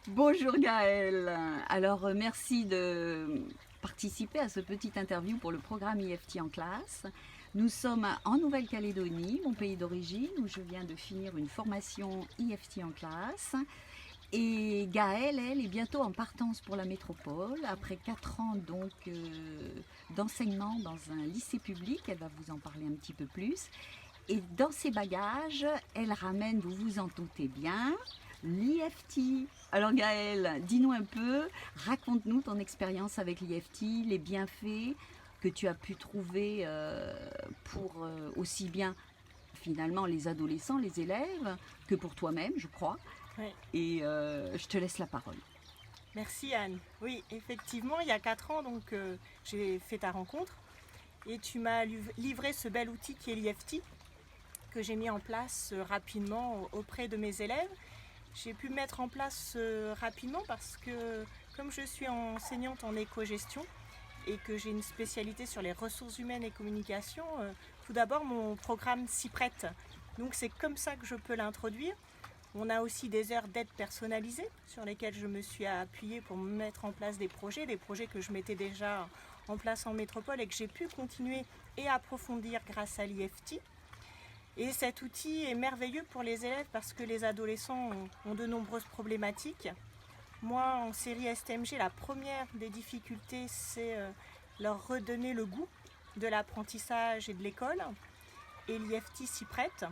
Bonjour Gaëlle. Alors merci de participer à ce petit interview pour le programme IFT en classe. Nous sommes en Nouvelle-Calédonie, mon pays d'origine, où je viens de finir une formation IFT en classe. Et Gaëlle, elle, est bientôt en partance pour la métropole, après 4 ans donc d'enseignement dans un lycée public. Elle va vous en parler un petit peu plus. Et dans ses bagages, elle ramène, vous vous en doutez bien, l'IFT. Alors Gaëlle, dis-nous un peu, raconte-nous ton expérience avec l'IFT, les bienfaits que tu as pu trouver pour aussi bien finalement les adolescents, les élèves, que pour toi-même, je crois. Oui. Et je te laisse la parole. Merci Anne. Oui, effectivement, il y a 4 ans, donc j'ai fait ta rencontre et tu m'as livré ce bel outil qui est l'IFT que j'ai mis en place rapidement auprès de mes élèves. J'ai pu mettre en place rapidement parce que comme je suis enseignante en éco-gestion et que j'ai une spécialité sur les ressources humaines et communication, tout d'abord mon programme s'y prête. Donc c'est comme ça que je peux l'introduire. On a aussi des heures d'aide personnalisées sur lesquelles je me suis appuyée pour mettre en place des projets que je mettais déjà en place en métropole et que j'ai pu continuer et approfondir grâce à l'IFT. Et cet outil est merveilleux pour les élèves parce que les adolescents ont de nombreuses problématiques. Moi, en série STMG, la première des difficultés, c'est leur redonner le goût de l'apprentissage et de l'école. Et l'IFT s'y prête.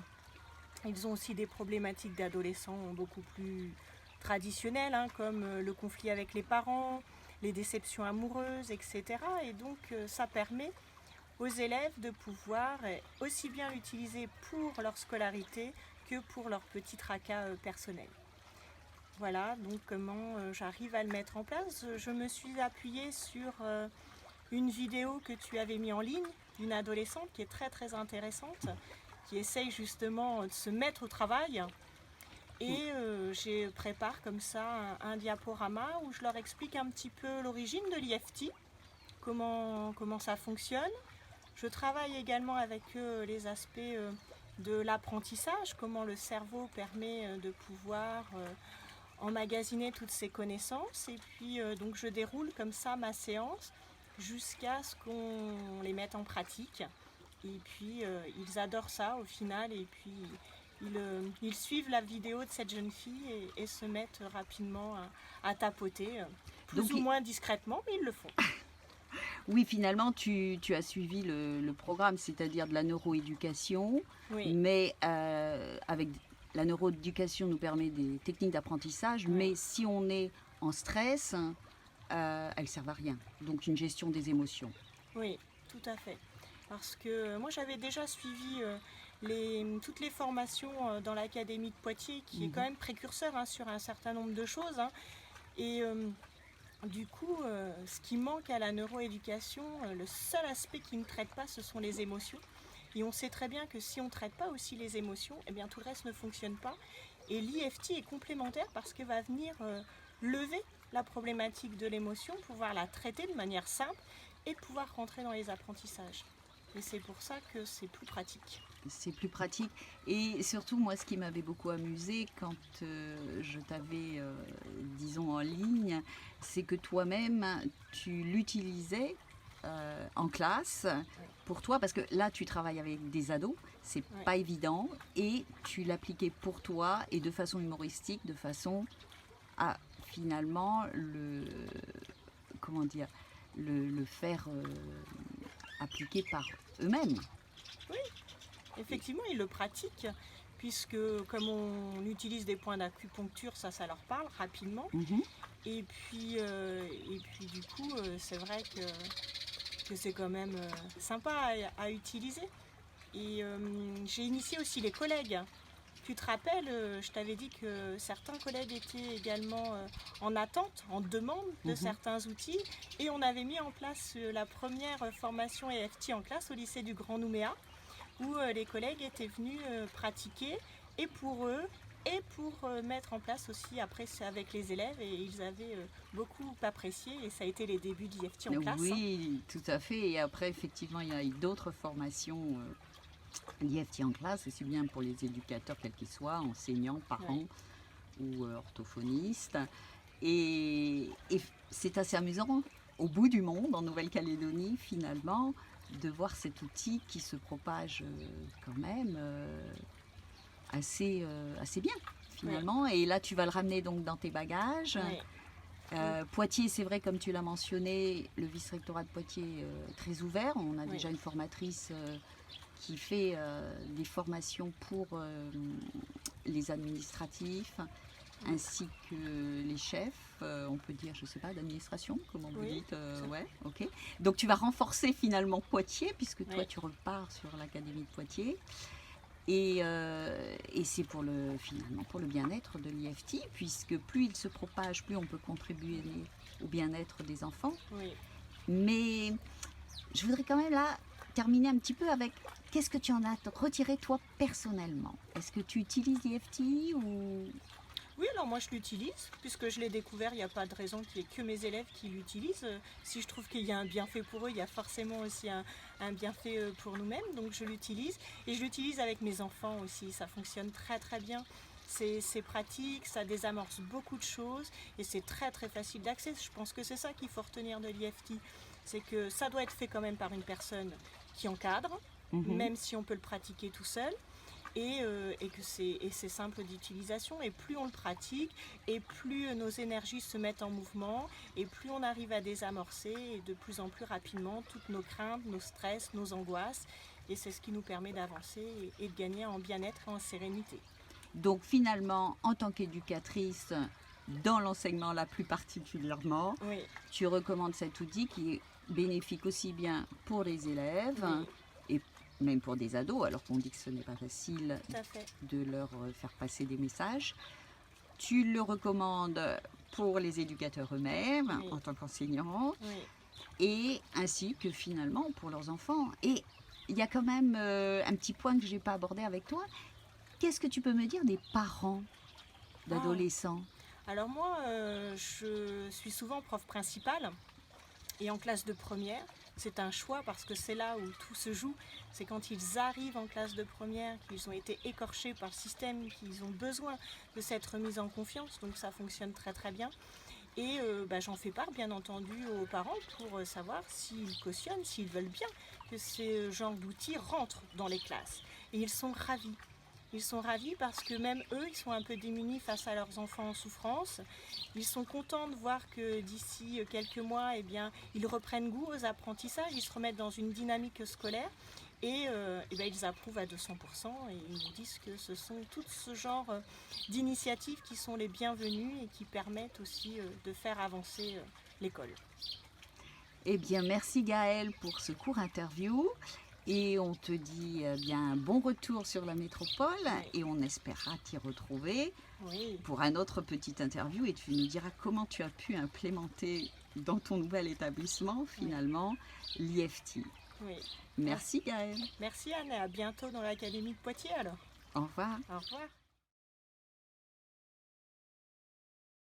Ils ont aussi des problématiques d'adolescents beaucoup plus traditionnelles, comme le conflit avec les parents, les déceptions amoureuses, etc. Et donc ça permet aux élèves de pouvoir aussi bien l'utiliser pour leur scolarité que pour leur petit tracas personnel. Voilà, donc comment j'arrive à le mettre en place. Je me suis appuyée sur une vidéo que tu avais mis en ligne d'une adolescente qui est très très intéressante, qui essaye justement de se mettre au travail. Et je prépare comme ça un diaporama où je leur explique un petit peu l'origine de l'IFT, comment ça fonctionne. Je travaille également avec eux les aspects de l'apprentissage, comment le cerveau permet de pouvoir emmagasiner toutes ces connaissances. Et puis donc je déroule comme ça ma séance jusqu'à ce qu'on les mette en pratique. Et puis ils adorent ça au final et puis ils suivent la vidéo de cette jeune fille et se mettent rapidement à tapoter, plus Donc, ou moins discrètement, mais ils le font. oui, finalement, tu as suivi le programme, c'est-à-dire de la neuroéducation, Oui. mais avec la neuroéducation nous permet des techniques d'apprentissage, Ouais. mais si on est en stress, elles ne servent à rien. Donc une gestion des émotions. Oui, tout à fait. Parce que moi j'avais déjà suivi toutes les formations dans l'Académie de Poitiers, qui est quand même précurseur sur un certain nombre de choses. Et du coup, ce qui manque à la neuroéducation, le seul aspect qui ne traite pas, ce sont les émotions. Et on sait très bien que si on ne traite pas aussi les émotions, eh bien tout le reste ne fonctionne pas. Et l'IFT est complémentaire parce que va venir lever la problématique de l'émotion, pouvoir la traiter de manière simple et pouvoir rentrer dans les apprentissages. Et c'est pour ça que c'est plus pratique. C'est plus pratique. Et surtout, moi, ce qui m'avait beaucoup amusé quand je t'avais, disons, en ligne, c'est que toi-même, tu l'utilisais en classe pour toi, parce que là, tu travailles avec des ados, c'est pas évident, et tu l'appliquais pour toi et de façon humoristique, de façon à finalement comment dire, le faire appliquer par eux-mêmes. Oui, effectivement, ils le pratiquent, puisque comme on utilise des points d'acupuncture, ça leur parle rapidement. Et puis du coup, c'est vrai que c'est quand même sympa à utiliser. Et j'ai initié aussi les collègues. Tu te rappelles, je t'avais dit que certains collègues étaient également en attente, en demande de certains outils. Et on avait mis en place la première formation EFT en classe au lycée du Grand Nouméa, où les collègues étaient venus pratiquer, et pour eux, et pour mettre en place aussi après avec les élèves, et ils avaient beaucoup apprécié, et ça a été les débuts d'IFT en classe. Oui, tout à fait. Et après, effectivement, il y a eu d'autres formations d'IFT en classe, aussi bien pour les éducateurs quels qu'ils soient, enseignants, parents ou orthophonistes. Et c'est assez amusant, au bout du monde, en Nouvelle-Calédonie, finalement, de voir cet outil qui se propage quand même assez bien, finalement. Oui. Et là, tu vas le ramener donc dans tes bagages. Oui. Poitiers, c'est vrai, comme tu l'as mentionné, le vice-rectorat de Poitiers très ouvert. On a déjà une formatrice qui fait des formations pour les administratifs, ainsi que les chefs, on peut dire, je ne sais pas, d'administration, comment vous dites ouais, ok. Donc tu vas renforcer finalement Poitiers, puisque toi tu repars sur l'Académie de Poitiers. Et c'est finalement pour le bien-être de l'IFT, puisque plus il se propage, plus on peut contribuer au bien-être des enfants. Oui. Mais je voudrais quand même là terminer un petit peu avec qu'est-ce que tu en as retiré toi personnellement? Est-ce que tu utilises l'IFT ou... Oui, alors moi je l'utilise, puisque je l'ai découvert, il n'y a pas de raison qu'il n'y ait que mes élèves qui l'utilisent. Si je trouve qu'il y a un bienfait pour eux, il y a forcément aussi un bienfait pour nous-mêmes, donc je l'utilise. Et je l'utilise avec mes enfants aussi, ça fonctionne très très bien. C'est pratique, ça désamorce beaucoup de choses et c'est très très facile d'accès. Je pense que c'est ça qu'il faut retenir de l'IFT, c'est que ça doit être fait quand même par une personne qui encadre, même si on peut le pratiquer tout seul. Et que c'est simple d'utilisation, et plus on le pratique et plus nos énergies se mettent en mouvement et plus on arrive à désamorcer et de plus en plus rapidement toutes nos craintes, nos stress, nos angoisses, et c'est ce qui nous permet d'avancer et de gagner en bien-être et en sérénité. Donc finalement, en tant qu'éducatrice, dans l'enseignement là plus particulièrement, tu recommandes cet outil qui est bénéfique aussi bien pour les élèves et même pour des ados, alors qu'on dit que ce n'est pas facile de leur faire passer des messages. Tu le recommandes pour les éducateurs eux-mêmes, en tant qu'enseignants, et ainsi que finalement pour leurs enfants. Et il y a quand même un petit point que je n'ai pas abordé avec toi. Qu'est-ce que tu peux me dire des parents d'adolescents? Alors moi, je suis souvent prof principale et en classe de première. C'est un choix parce que c'est là où tout se joue. C'est quand ils arrivent en classe de première, qu'ils ont été écorchés par le système, qu'ils ont besoin de cette remise en confiance. Donc ça fonctionne très très bien. Et j'en fais part bien entendu aux parents pour savoir s'ils cautionnent, s'ils veulent bien que ce genre d'outils rentrent dans les classes. Et ils sont ravis. Ils sont ravis parce que même eux, ils sont un peu démunis face à leurs enfants en souffrance. Ils sont contents de voir que d'ici quelques mois, ils reprennent goût aux apprentissages, ils se remettent dans une dynamique scolaire et ils approuvent à 200% et ils nous disent que ce sont tout ce genre d'initiatives qui sont les bienvenues et qui permettent aussi de faire avancer l'école. Eh bien, merci Gaëlle pour ce court interview. Et on te dit bien un bon retour sur la métropole et on espérera t'y retrouver pour un autre petit interview et tu nous diras comment tu as pu implémenter dans ton nouvel établissement finalement l'IFT. Merci Gaëlle. Merci Anne et à bientôt dans l'Académie de Poitiers alors. Au revoir. Au revoir.